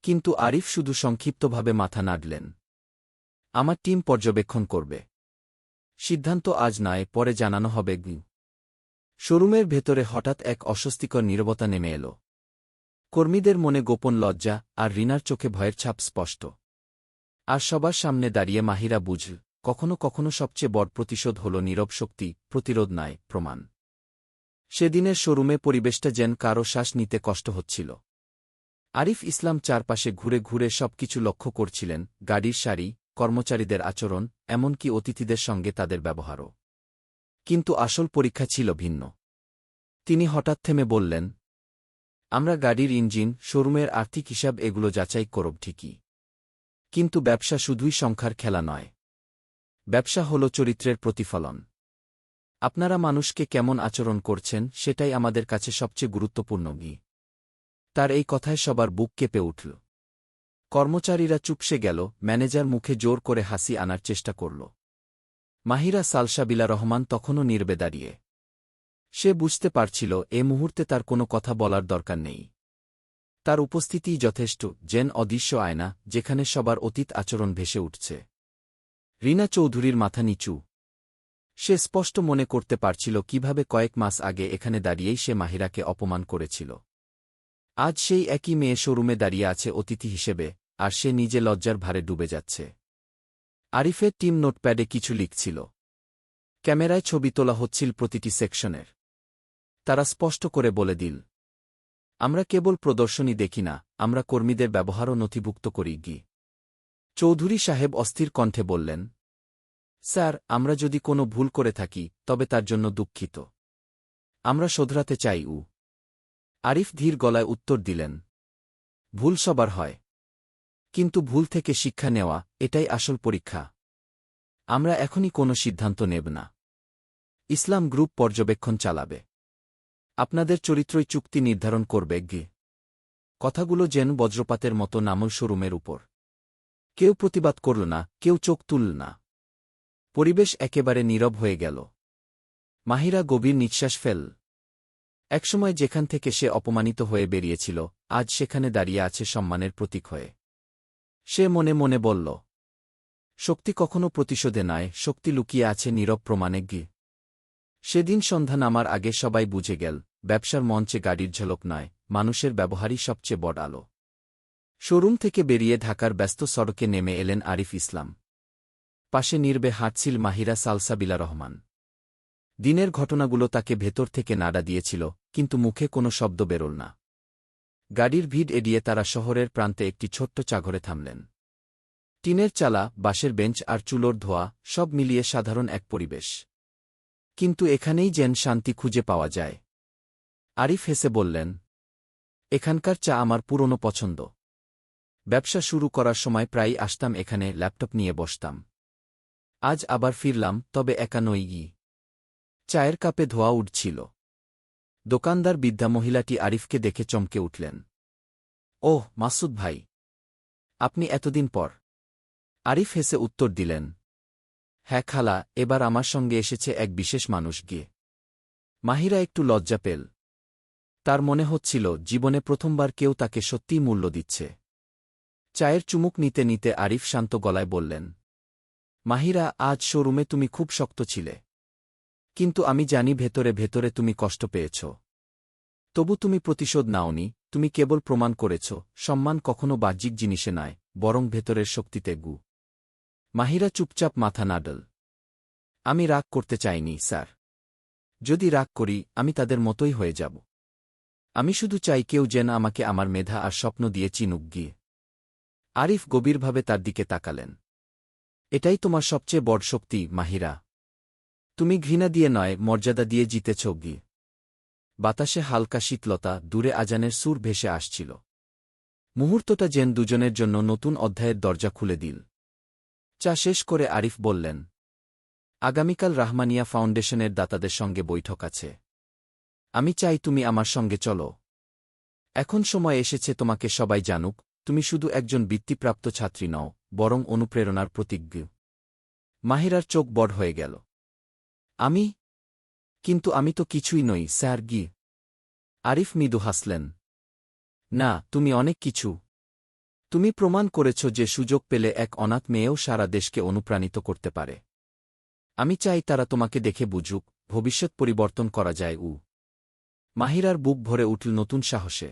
A: কিন্তু আরিফ শুধু সংক্ষিপ্তভাবে মাথা নাড়লেন। আমার টিম পর্যবেক্ষণ করবে। সিদ্ধান্ত আজ নয়, পরে জানানো হবে। শোরুমের ভেতরে হঠাৎ এক অস্বস্তিকর নীরবতা নেমে এল। কর্মীদের মনে গোপন লজ্জা, আর রিনার চোখে ভয়ের ছাপ স্পষ্ট। আর সবার সামনে দাঁড়িয়ে মাহিরা বুঝল, কখনো কখনো সবচেয়ে বড় প্রতিশোধ হল নীরব শক্তি, প্রতিরোধ নয়, প্রমাণ। সেদিনের শোরুমে পরিবেশটা যেন কারো শ্বাস নিতে কষ্ট হচ্ছিল। আরিফ ইসলাম চারপাশে ঘুরে ঘুরে সবকিছু লক্ষ্য করছিলেন, গাড়ির সারি, কর্মচারীদের আচরণ, এমনকি অতিথিদের সঙ্গে তাদের ব্যবহারও। কিন্তু আসল পরীক্ষা ছিল ভিন্ন। তিনি হঠাৎ থেমে বললেন, আমরা গাড়ির ইঞ্জিন, শোরুমের আর্থিক হিসাব এগুলো যাচাই করব ঠিকই, কিন্তু ব্যবসা শুধুই সংখ্যার খেলা নয়। ব্যবসা হল চরিত্রের প্রতিফলন। আপনারা মানুষকে কেমন আচরণ করছেন সেটাই আমাদের কাছে সবচেয়ে গুরুত্বপূর্ণ। তার এই কথায় সবার বুক কেঁপে উঠল। কর্মচারীরা চুপসে গেল, ম্যানেজার মুখে জোর করে হাসি আনার চেষ্টা করল। মাহিরা সালসাবিলা রহমান তখনও নীরবে দাঁড়িয়ে। সে বুঝতে পারছিল এ মুহূর্তে তার কোনো কথা বলার দরকার নেই। তার উপস্থিতিই যথেষ্ট, যেন অদৃশ্য আয়না, যেখানে সবার অতীত আচরণ ভেসে উঠছে। রিনা চৌধুরীর মাথা নিচু। সে স্পষ্ট মনে করতে পারছিল কিভাবে কয়েক মাস আগে এখানে দাঁড়িয়েই সে মাহিরাকে অপমান করেছিল। আজ সেই একই মেয়ে শোরুমে দাঁড়িয়ে আছে অতিথি হিসেবে, আর সে নিজে লজ্জার ভারে ডুবে যাচ্ছে। আরিফের টিম নোটপ্যাডে কিছু লিখছিল। ক্যামেরায় ছবি তোলা হচ্ছিল প্রতিটি সেকশনের। তারা স্পষ্ট করে বলে দিল, আমরা কেবল প্রদর্শনী দেখি না, আমরা কর্মীদের ব্যবহারও নথিভুক্ত করি। চৌধুরী সাহেব অস্থির কণ্ঠে বললেন, স্যার, আমরা যদি কোনো ভুল করে থাকি তবে তার জন্য দুঃখিত। আমরা শোধরাতে চাই। আরিফ ধীর গলায় উত্তর দিলেন, ভুল সবার হয়, কিন্তু ভুল থেকে শিক্ষা নেওয়া, এটাই আসল পরীক্ষা। আমরা এখনই কোনো সিদ্ধান্ত নেব না। ইসলাম গ্রুপ পর্যবেক্ষণ চালাবে। আপনাদের চরিত্রই চুক্তি নির্ধারণ করবে। কথাগুলো যেন বজ্রপাতের মতো নামল শোরুমের উপর। কেউ প্রতিবাদ করল না, কেউ চোখ তুলল না। পরিবেশ একেবারে নীরব হয়ে গেল। মাহিরা গভীর নিঃশ্বাস ফেল। একসময় যেখান থেকে সে অপমানিত হয়ে বেরিয়েছিল, আজ সেখানে দাঁড়িয়ে আছে সম্মানের প্রতীক হয়ে। সে মনে মনে বলল, শক্তি কখনো প্রতিশোধে নয়, শক্তি লুকিয়ে আছে নীরব প্রমাণে। সেদিন সন্ধ্যা নামার আগে সবাই বুঝে গেল, ব্যবসার মঞ্চে গাড়ির ঝলক নয়, মানুষের ব্যবহারই সবচেয়ে বড় আলো। শোরুম থেকে বেরিয়ে ঢাকার ব্যস্ত সড়কে নেমে এলেন আরিফ ইসলাম। পাশে নীরবে হাঁটছিল মাহিরা সালসাবিলা রহমান। দিনের ঘটনাগুলো তাকে ভেতর থেকে নাড়া দিয়েছিল, কিন্তু মুখে কোনো শব্দ বেরোল না। গাড়ির ভিড় এড়িয়ে তারা শহরের প্রান্তে একটি ছোট্ট চাঘরে থামলেন। টিনের চালা, বাঁশের বেঞ্চ আর চুলোর ধোয়া সব মিলিয়ে সাধারণ এক পরিবেশ। কিন্তু এখানেই যেন শান্তি খুঁজে পাওয়া যায়। আরিফ হেসে বললেন, এখানকার চা আমার পুরনো পছন্দ। ব্যবসা শুরু করার সময় প্রায়ই আসতাম এখানে, ল্যাপটপ নিয়ে বসতাম। আজ আবার ফিরলাম, তবে একা নই। চায়ের কাপে ধোয়া উঠছিল। দোকানদার বৃদ্ধা মহিলাটি আরিফকে দেখে চমকে উঠলেন। ওহ, মাসুদ ভাই, আপনি এতদিন পর। আরিফ হেসে উত্তর দিলেন, হ্যাঁ খালা, এবার আমার সঙ্গে এসেছে এক বিশেষ মানুষ। গিয়ে মাহিরা একটু লজ্জা পেল। তার মনে হচ্ছিল জীবনে প্রথমবার কেউ তাকে সত্যিই মূল্য দিচ্ছে। চায়ের চুমুক নিতে নিতে আরিফ শান্ত গলায় বললেন, মাহিরা, আজ শোরুমে তুমি খুব শক্ত ছিলে। কিন্তু আমি জানি ভেতরে ভেতরে তুমি কষ্ট পেয়েছ। তবু তুমি প্রতিশোধ নাওনি, তুমি কেবল প্রমাণ করেছ সম্মান কখনো বাহ্যিক জিনিসে নয়, বরং ভেতরের শক্তিতে গু। মাহিরা চুপচাপ মাথা নাড়ল। আমি রাগ করতে চাইনি স্যার। যদি রাগ করি আমি তাদের মতোই হয়ে যাব। আমি শুধু চাই কেউ যেন আমাকে আমার মেধা আর স্বপ্ন দিয়ে চিনুক। গিয়ে আরিফ গভীরভাবে তার দিকে তাকালেন। এটাই তোমার সবচেয়ে বড় শক্তি মাহিরা। তুমি ঘৃণা দিয়ে নয়, মর্যাদা দিয়ে জিতেছ। গিয়ে বাতাসে হালকা শীতলতা, দূরে আজানের সুর ভেসে আসছিল। মুহূর্তটা যেন দুজনের জন্য নতুন অধ্যায়ের দরজা খুলে দিল। চা শেষ করে আরিফ বললেন, আগামীকাল রাহমানিয়া ফাউন্ডেশনের দাতাদের সঙ্গে বৈঠক আছে। আমি চাই তুমি আমার সঙ্গে চলো। এখন সময় এসেছে তোমাকে সবাই জানুক, তুমি শুধু একজন বৃত্তিপ্রাপ্ত ছাত্রী নও, বরং অনুপ্রেরণার প্রতিজ্ঞ। মাহিরার চোখ বড় হয়ে গেল। আমি? কিন্তু আমি তো কিছুই নই স্যার। গি আরিফ মৃদু হাসলেন। না, তুমি অনেক কিছু। তুমি প্রমাণ করেছ যে সুযোগ পেলে এক অনাথ মেয়েও সারা দেশকে অনুপ্রাণিত করতে পারে। আমি চাই তারা তোমাকে দেখে বুঝুক ভবিষ্যৎ পরিবর্তন করা যায়। মাহিরার বুক ভরে উঠল নতুন সাহসে।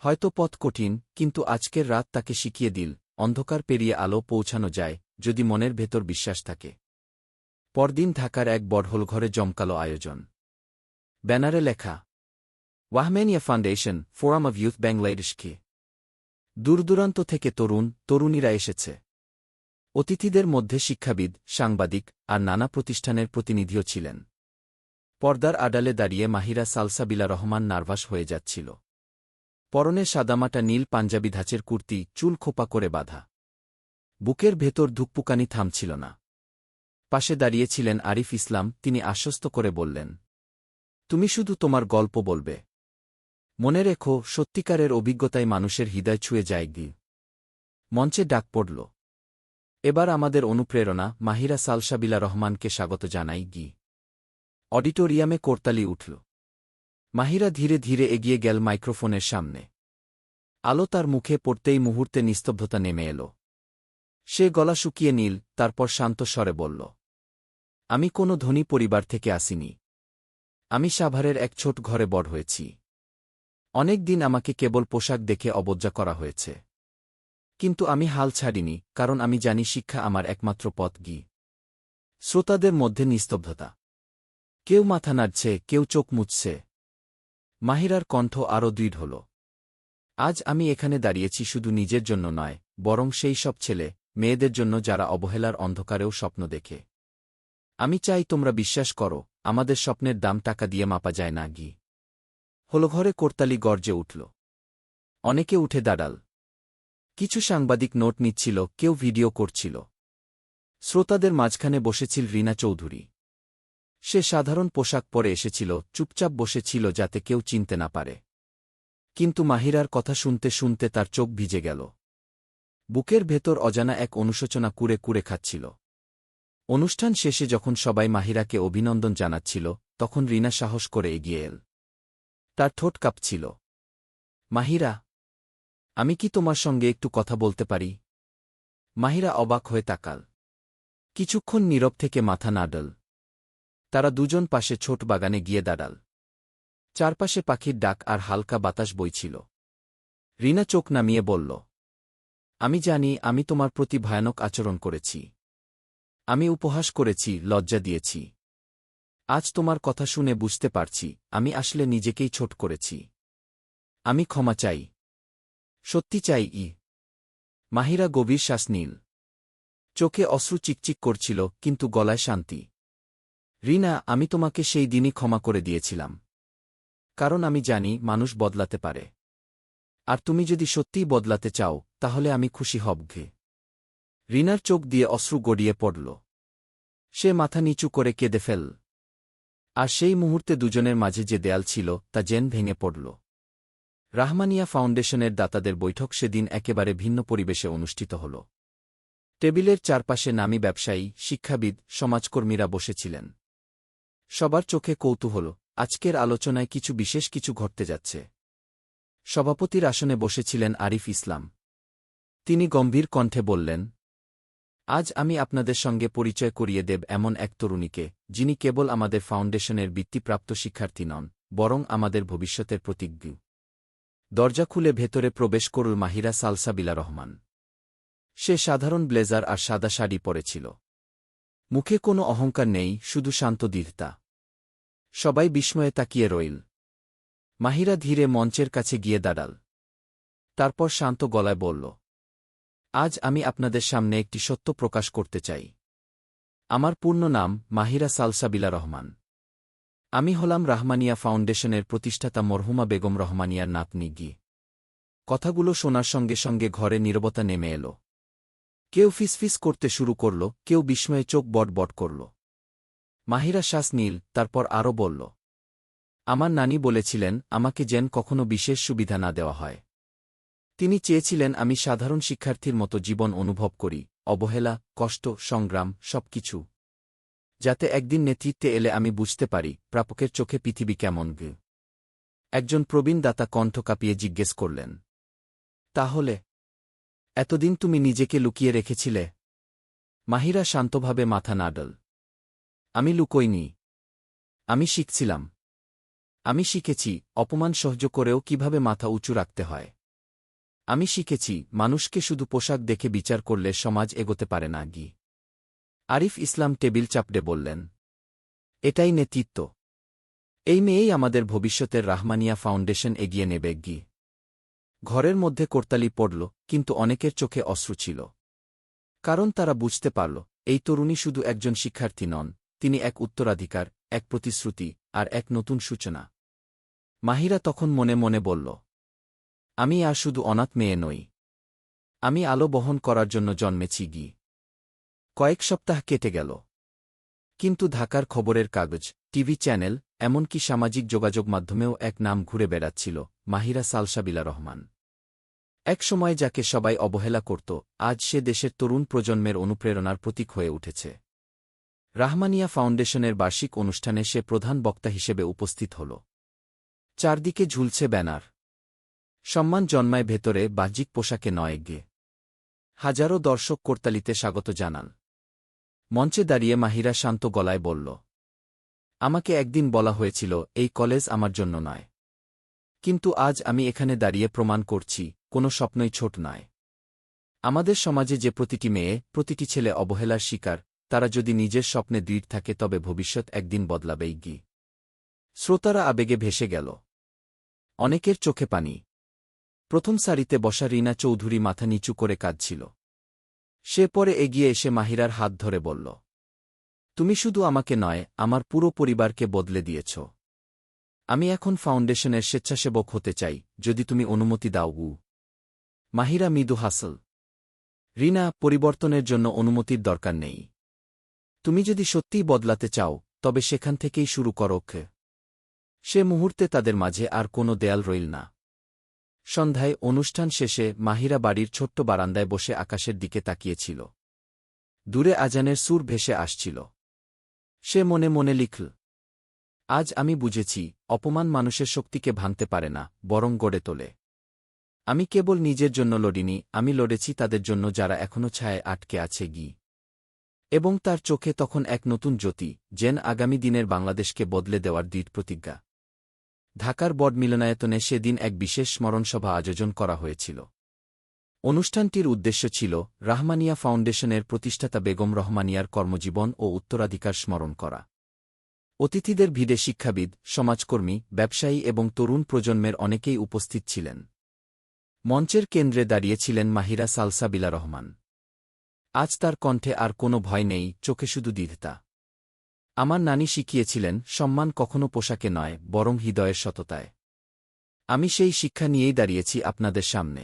A: হয়তো পথ কঠিন, কিন্তু আজকের রাত তাকে শিখিয়ে দিল অন্ধকার পেরিয়ে আলো পৌঁছানো যায় যদি মনের ভেতর বিশ্বাস থাকে। পরদিন ঢাকার এক বড় হলঘরে জমকালো আয়োজন। ব্যানারে লেখা, ওয়াহমেনিয়া ফাউন্ডেশন, ফোরাম অব ইউথ বাংলাদেশকে। দূরদূরান্ত থেকে তরুণীরা এসেছে। অতিথিদের মধ্যে শিক্ষাবিদ, সাংবাদিক আর নানা প্রতিষ্ঠানের প্রতিনিধিও ছিলেন। পর্দার আড়ালে দাঁড়িয়ে মাহিরা সালসাবিলা রহমান নার্ভাস হয়ে যাচ্ছিল। পরনে সাদামাটা নীল পাঞ্জাবি ধাঁচের কুর্তি, চুল খোপা করে বাঁধা। বুকের ভেতর ধুকপুকানি থামছিল না। পাশে দাঁড়িয়েছিলেন আরিফ ইসলাম, তিনি আশ্বস্ত করে বললেন, তুমি শুধু তোমার গল্প বলবে। মনে রেখো, সত্যিকারের অভিজ্ঞতায় মানুষের হৃদয় ছুঁয়ে যায়। গি মঞ্চে ডাক পড়ল, এবার আমাদের অনুপ্রেরণা মাহিরা সালসাবিলা রহমানকে স্বাগত জানাই। গি অডিটোরিয়ামে করতালি উঠল। মাহিরা ধীরে ধীরে এগিয়ে গেল মাইক্রোফোনের সামনে। আলো তার মুখে পড়তেই মুহূর্তে নিস্তব্ধতা নেমে এল। সে গলা শুকিয়ে নীল, তারপর শান্ত স্বরে বলল, আমি কোনো ধনী পরিবার থেকে আসিনি। আমি সাভারের এক ছোট ঘরে বড় হয়েছি। অনেক দিন আমাকে কেবল পোশাক দেখে অবজ্ঞা করা হয়েছে। কিন্তু আমি হাল ছাড়িনি, কারণ আমি জানি শিক্ষা আমার একমাত্র পথ। গি শ্রোতাদের মধ্যে নিস্তব্ধতা। কেউ মাথা নাড়ছে, কেউ চোখ মুছছে। মাহিরার কণ্ঠ আরও দৃঢ় হল। আজ আমি এখানে দাঁড়িয়েছি শুধু নিজের জন্য নয়, বরং সেই সব ছেলে মেয়েদের জন্য যারা অবহেলার অন্ধকারেও স্বপ্ন দেখে। আমি চাই তোমরা বিশ্বাস করো, আমাদের স্বপ্নের দাম টাকা দিয়ে মাপা যায় না। গি হলঘরে করতালি গর্জে উঠল। অনেকে উঠে দাঁড়াল। কিছু সাংবাদিক নোট নিচ্ছিল, কেউ ভিডিও করছিল। শ্রোতাদের মাঝখানে বসেছিল রিনা চৌধুরী। সে সাধারণ পোশাক পরে এসেছিল, চুপচাপ বসেছিল যাতে কেউ চিনতে না পারে। কিন্তু মাহিরার কথা শুনতে শুনতে তার চোখ ভিজে গেল। বুকের ভেতর অজানা এক অনুশোচনা কুরে কুরে খাচ্ছিল। অনুষ্ঠান শেষে যখন সবাই মাহিরাকে অভিনন্দন জানাচ্ছিল, তখন রিনা সাহস করে এগিয়ে এল। তার ঠোঁট কাঁপছিল। মাহিরা, আমি কি তোমার সঙ্গে একটু কথা বলতে পারি? মাহিরা অবাক হয়ে তাকাল। কিছুক্ষণ নীরব থেকে মাথা নাড়ল। তারা দুজন পাশে ছোট বাগানে গিয়ে দাঁড়াল। চারপাশে পাখির ডাক আর হালকা বাতাস বইছিল। রিনা চোখ নামিয়ে বলল, আমি জানি আমি তোমার প্রতি ভয়ানক আচরণ করেছি। আমি উপহাস করেছি, লজ্জা দিয়েছি। আজ তোমার কথা শুনে বুঝতে পারছি আমি আসলে নিজেকেই ছোট করেছি। আমি ক্ষমা চাই। সত্যি চাই। মাহিরা গভীর শ্বাস নিল। চোখে অশ্রু চিকচিক করছিল, কিন্তু গলায় শান্তি। রিনা, আমি তোমাকে সেই দিনই ক্ষমা করে দিয়েছিলাম। কারণ আমি জানি মানুষ বদলাতে পারে। আর তুমি যদি সত্যিই বদলাতে চাও, তাহলে আমি খুশি হব। রিনার চোখ দিয়ে অশ্রু গড়িয়ে পড়ল। সে মাথা নিচু করে কেঁদে ফেলল। আর সেই মুহূর্তে দুজনের মাঝে যে দেয়াল ছিল, তা যেন ভেঙে পড়ল। রাহমানিয়া ফাউন্ডেশনের দাতাদের বৈঠক সেদিন একেবারে ভিন্ন পরিবেশে অনুষ্ঠিত হল। টেবিলের চারপাশে নামী ব্যবসায়ী, শিক্ষাবিদ, সমাজকর্মীরা বসেছিলেন। সবার চোখে কৌতূহল, আজকের আলোচনায় বিশেষ কিছু ঘটতে যাচ্ছে। সভাপতির আসনে বসেছিলেন আরিফ ইসলাম। তিনি গম্ভীর কণ্ঠে বললেন, আজ আমি আপনাদের সঙ্গে পরিচয় করিয়ে দেব এমন এক তরুণীকে, যিনি কেবল আমাদের ফাউন্ডেশনের বৃত্তিপ্রাপ্ত শিক্ষার্থী নন, বরং আমাদের ভবিষ্যতের প্রতিজ্ঞ। দরজা খুলে ভেতরে প্রবেশ করল মাহিরা সালসাবিলা রহমান। সে সাধারণ ব্লেজার আর সাদা শাড়ি পরেছিল। মুখে কোনো অহংকার নেই, শুধু শান্ত দৃঢ়তা। সবাই বিস্ময়ে তাকিয়ে রইল। মাহিরা ধীরে মঞ্চের কাছে গিয়ে দাঁড়াল। তারপর শান্ত গলায় বলল, আজ আমি আপনাদের সামনে একটি সত্য প্রকাশ করতে চাই। আমার পূর্ণ নাম মাহিরা সালসাবিলা রহমান। আমি হলাম রাহমানিয়া ফাউন্ডেশনের প্রতিষ্ঠাতা মরহুমা বেগম রহমানিয়ার নাতনি গি। কথাগুলো শোনার সঙ্গে সঙ্গে ঘরে নীরবতা নেমে এল। কেউ ফিসফিস করতে শুরু করল, কেউ বিস্ময়ে চোখ বটবট করল। মাহিরা শ্বাস নিল, তারপর আরও বলল, আমার নানি বলেছিলেন আমাকে যেন কখনো বিশেষ সুবিধা না দেওয়া হয়। তিনি চেয়েছিলেন আমি সাধারণ শিক্ষার্থীর মতো জীবন অনুভব করি, অবহেলা, কষ্ট, সংগ্রাম, সবকিছু। যাতে একদিন নেতৃত্বে এলে আমি বুঝতে পারি প্রাপকের চোখে পৃথিবী কেমন। একজন প্রবীণ দাতা কণ্ঠ কাঁপিয়ে জিজ্ঞেস করলেন, তাহলে এতদিন তুমি নিজেকে লুকিয়ে রেখেছিলে? মাহিরা শান্তভাবে মাথা নাড়ল। আমি লুকোইনি। আমি শিখছিলাম। আমি শিখেছি অপমান সহ্য করেও কিভাবে মাথা উঁচু রাখতে হয়। আমি শিখেছি মানুষকে শুধু পোশাক দেখে বিচার করলে সমাজ এগোতে পারে না। গি আরিফ ইসলাম টেবিল চাপড়ে বললেন, এটাই নেতৃত্ব। এই মেয়েই আমাদের ভবিষ্যতের রাহমানিয়া ফাউন্ডেশন এগিয়ে নেবে। গি ঘরের মধ্যে করতালি পড়ল, কিন্তু অনেকের চোখে অশ্রু ছিল। কারণ তারা বুঝতে পারল এই তরুণী শুধু একজন শিক্ষার্থী নন, তিনি এক উত্তরাধিকার, এক প্রতিশ্রুতি, আর এক নতুন সূচনা। মাহিরা তখন মনে মনে বলল, আমি আর শুধু অনাথ মেয়ে নই। আমি আলো বহন করার জন্য জন্মেছি। গি কয়েক সপ্তাহ কেটে গেল। কিন্তু ঢাকার খবরের কাগজ, টিভি চ্যানেল, এমনকি সামাজিক যোগাযোগ মাধ্যমেও এক নাম ঘুরে বেড়াচ্ছিল, মাহিরা সালসাবিলা রহমান। এক সময় যাকে সবাই অবহেলা করত, আজ সে দেশের তরুণ প্রজন্মের অনুপ্রেরণার প্রতীক হয়ে উঠেছে। রাহমানিয়া ফাউন্ডেশনের বার্ষিক অনুষ্ঠানে সে প্রধান বক্তা হিসেবে উপস্থিত হল। চারদিকে ঝুলছে ব্যানার। সম্মান জন্মায় ভেতরে, বাহ্যিক পোশাকে নয়। গে হাজারো দর্শক করতালিতে স্বাগত জানান। মঞ্চে দাঁড়িয়ে মাহিরা শান্ত গলায় বলল, আমাকে একদিন বলা হয়েছিল এই কলেজ আমার জন্য নয়। কিন্তু আজ আমি এখানে দাঁড়িয়ে প্রমাণ করছি কোনো স্বপ্নই ছোট নয়। আমাদের সমাজে যে প্রতিটি মেয়ে, প্রতিটি ছেলে অবহেলার শিকার, তারা যদি নিজের স্বপ্নে দৃঢ় থাকে তবে ভবিষ্যৎ একদিন বদলাবেই। গি শ্রোতারা আবেগে ভেসে গেল। অনেকের চোখে পানি। প্রথম সারিতে বসা রিনা চৌধুরী মাথা নিচু করে কাঁদছিল। সে পরে এগিয়ে এসে মাহিরার হাত ধরে বলল, তুমি শুধু আমাকে নয়, আমার পুরো পরিবারকে বদলে দিয়েছ। আমি এখন ফাউন্ডেশনের স্বেচ্ছাসেবক হতে চাই, যদি তুমি অনুমতি দাও। মাহিরা মৃদু হাসল। রিনা, পরিবর্তনের জন্য অনুমতির দরকার নেই। তুমি যদি সত্যিই বদলাতে চাও, তবে সেখান থেকেই শুরু করো। সে মুহূর্তে তাদের মাঝে আর কোনো দেয়াল রইল না। সন্ধ্যায় অনুষ্ঠান শেষে মাহিরা বাড়ির ছোট্ট বারান্দায় বসে আকাশের দিকে তাকিয়েছিল। দূরে আজানের সুর ভেসে আসছিল। সে মনে মনে লিখল, আজ আমি বুঝেছি অপমান মানুষের শক্তিকে ভাঙতে পারে না, বরং গড়ে তোলে। আমি কেবল নিজের জন্য লড়িনি, আমি লড়েছি তাদের জন্য যারা এখনো ছায়ায় আটকে আছে। গি এবং তার চোখে তখন এক নতুন জ্যোতি, যেন আগামী দিনের বাংলাদেশকে বদলে দেওয়ার দৃঢ় প্রতিজ্ঞা। ঢাকার বড় মিলনায়তনে সেদিন এক বিশেষ স্মরণসভা আয়োজন করা হয়েছিল। অনুষ্ঠানটির উদ্দেশ্য ছিল রাহমানিয়া ফাউন্ডেশনের প্রতিষ্ঠাতা বেগম রহমানিয়ার কর্মজীবন ও উত্তরাধিকার স্মরণ করা। অতিথিদের ভিড়ে শিক্ষাবিদ, সমাজকর্মী, ব্যবসায়ী এবং তরুণ প্রজন্মের অনেকেই উপস্থিত ছিলেন। মঞ্চের কেন্দ্রে দাঁড়িয়েছিলেন মাহিরা সালসাবিলা রহমান। আজ তার কণ্ঠে আর কোনো ভয় নেই, চোখে শুধু দৃঢ়তা। আমার নানি শিখিয়েছিলেন, সম্মান কখনো পোশাকে নয়, বরং হৃদয়ের সততায়। আমি সেই শিক্ষা নিয়েই দাঁড়িয়েছি আপনাদের সামনে।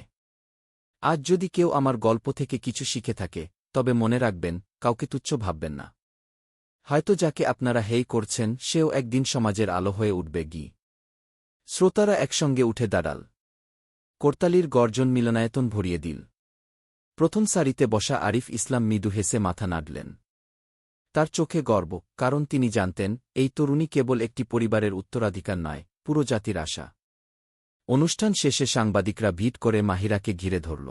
A: আজ যদি কেউ আমার গল্প থেকে কিছু শিখে থাকে, তবে মনে রাখবেন, কাউকে তুচ্ছ ভাববেন না। হয়তো যাকে আপনারা হেয় করছেন, সেও একদিন সমাজের আলো হয়ে উঠবে। শ্রোতারা একসঙ্গে উঠে দাঁড়াল। করতালির গর্জন মিলনায়তন ভরিয়ে দিল। প্রথম সারিতে বসা আরিফ ইসলাম মৃদু হেসে মাথা নাড়লেন। তার চোখে গর্ব, কারণ তিনি জানতেন, এই তরুণী কেবল একটি পরিবারের উত্তরাধিকার নয়, পুরো জাতির আশা। অনুষ্ঠান শেষে সাংবাদিকরা ভিড় করে মাহিরাকে ঘিরে ধরল।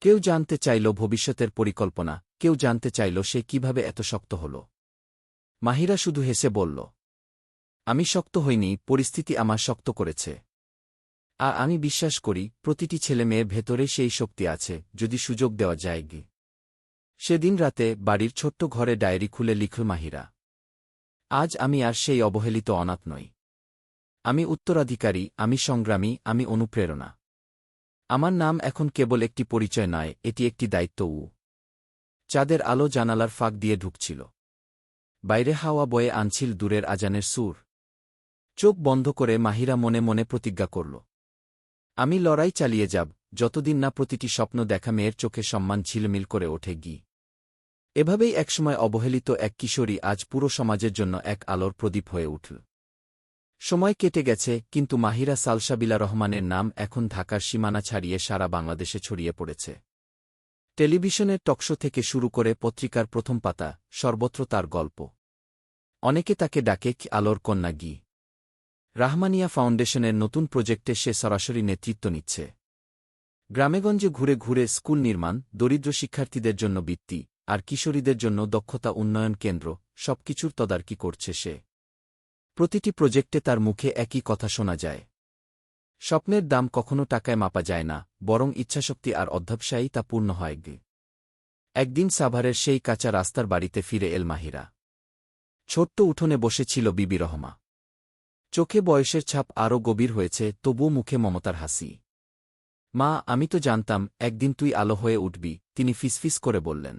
A: কেউ জানতে চাইল ভবিষ্যতের পরিকল্পনা, কেউ জানতে চাইল সে কিভাবে এত শক্ত হল। মাহিরা শুধু হেসে বলল, আমি শক্ত হইনি, পরিস্থিতি আমার শক্ত করেছে। আর আমি বিশ্বাস করি, প্রতিটি ছেলে মেয়ের ভেতরে সেই শক্তি আছে, যদি সুযোগ দেওয়া যায়। সেদিন রাতে বাড়ির ছোট্ট ঘরে ডায়েরি খুলে লিখল মাহিরা, আজ আমি আর সেই অবহেলিত অনাথ নই। আমি উত্তরাধিকারী, আমি সংগ্রামী, আমি অনুপ্রেরণা। আমার নাম এখন কেবল একটি পরিচয় নয়, এটি একটি দায়িত্ব। চাঁদের আলো জানালার ফাঁক দিয়ে ঢুকছিল। বাইরে হাওয়া বয়ে আনছিল দূরের আজানের সুর। চোখ বন্ধ করে মাহিরা মনে মনে প্রতিজ্ঞা করল, আমি লড়াই চালিয়ে যাব, যতদিন না প্রতিটি স্বপ্ন দেখা মেয়ের চোখে সম্মান ঝিলমিল করে ওঠে। এভাবেই একসময় অবহেলিত এক কিশোরী আজ পুরো সমাজের জন্য এক আলোর প্রদীপ হয়ে উঠল। সময় কেটে গেছে, কিন্তু মাহিরা সালসাবিলা রহমানের নাম এখন ঢাকার সীমানা ছাড়িয়ে সারা বাংলাদেশে ছড়িয়ে পড়েছে। টেলিভিশনের টকশো থেকে শুরু করে পত্রিকার প্রথম পাতা, সর্বত্র তার গল্প। অনেকে তাকে ডাকে আলোর কন্যা। রাহমানিয়া ফাউন্ডেশনের নতুন প্রজেক্টে সে সরাসরি নেতৃত্ব নিচ্ছে। গ্রামেগঞ্জে ঘুরে ঘুরে স্কুল নির্মাণ, দরিদ্র শিক্ষার্থীদের জন্য বৃত্তি, আর কিশোরীদের জন্য দক্ষতা উন্নয়ন কেন্দ্র, সবকিছুর তদারকি করছে সে। প্রতিটি প্রজেক্টে তার মুখে একই কথা শোনা যায়, স্বপ্নের দাম কখনো টাকায় মাপা যায় না, বরং ইচ্ছাশক্তি আর অধ্যবসায়ই তা পূর্ণ হয়। একদিন সাভারের সেই কাঁচা রাস্তার বাড়িতে ফিরে এল মাহিরা। ছোট্ট উঠোনে বসেছিল বিবি রহমা। চোখে বয়সের ছাপ আরও গভীর হয়েছে, তবুও মুখে মমতার হাসি। মা, আমি তো জানতাম একদিন তুই আলো হয়ে উঠবি, তিনি ফিসফিস করে বললেন।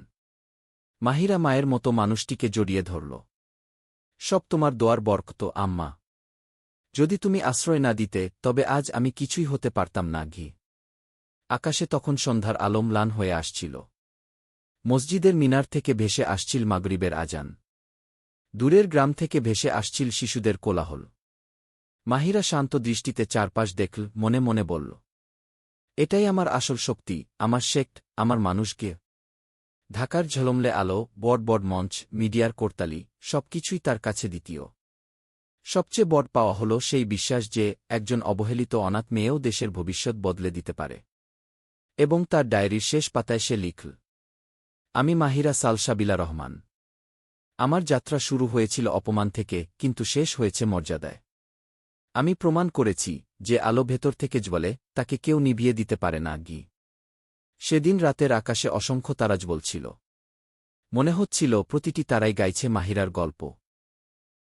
A: মাহিরা মায়ের মতো মানুষটিকে জড়িয়ে ধরল। সব তোমার দোয়ার বরকত আম্মা। যদি তুমি আশ্রয় না দিতে, তবে আজ আমি কিছুই হতে পারতাম না। আকাশে তখন সন্ধ্যার আলো ম্লান হয়ে আসছিল। মসজিদের মিনার থেকে ভেসে আসছিল মাগরিবের আজান। দূরের গ্রাম থেকে ভেসে আসছিল শিশুদের কোলাহল। মাহিরা শান্ত দৃষ্টিতে চারপাশ দেখল, মনে মনে বলল, এটাই আমার আসল শক্তি, আমার শেক্ট, আমার মানুষকে। ঢাকার ঝলমলে আলো, বড় বড় মঞ্চ, মিডিয়ার করতালি, সবকিছুই তার কাছে দ্বিতীয়। সবচেয়ে বড় পাওয়া হল সেই বিশ্বাস যে একজন অবহেলিত অনাথ মেয়েও দেশের ভবিষ্যৎ বদলে দিতে পারে। এবং তার ডায়েরির শেষ পাতায় সে লিখল, আমি মাহিরা সালসাবিলা রহমান। আমার যাত্রা শুরু হয়েছিল অপমান থেকে, কিন্তু শেষ হয়েছে মর্যাদায়। আমি প্রমাণ করেছি, যে আলো ভেতর থেকে জ্বলে, তাকে কেউ নিভিয়ে দিতে পারে না। সেদিন রাতের আকাশে অসংখ্য তারা জ্বলছিল। মনে হচ্ছিল প্রতিটি তারাই গাইছে মাহিরার গল্প।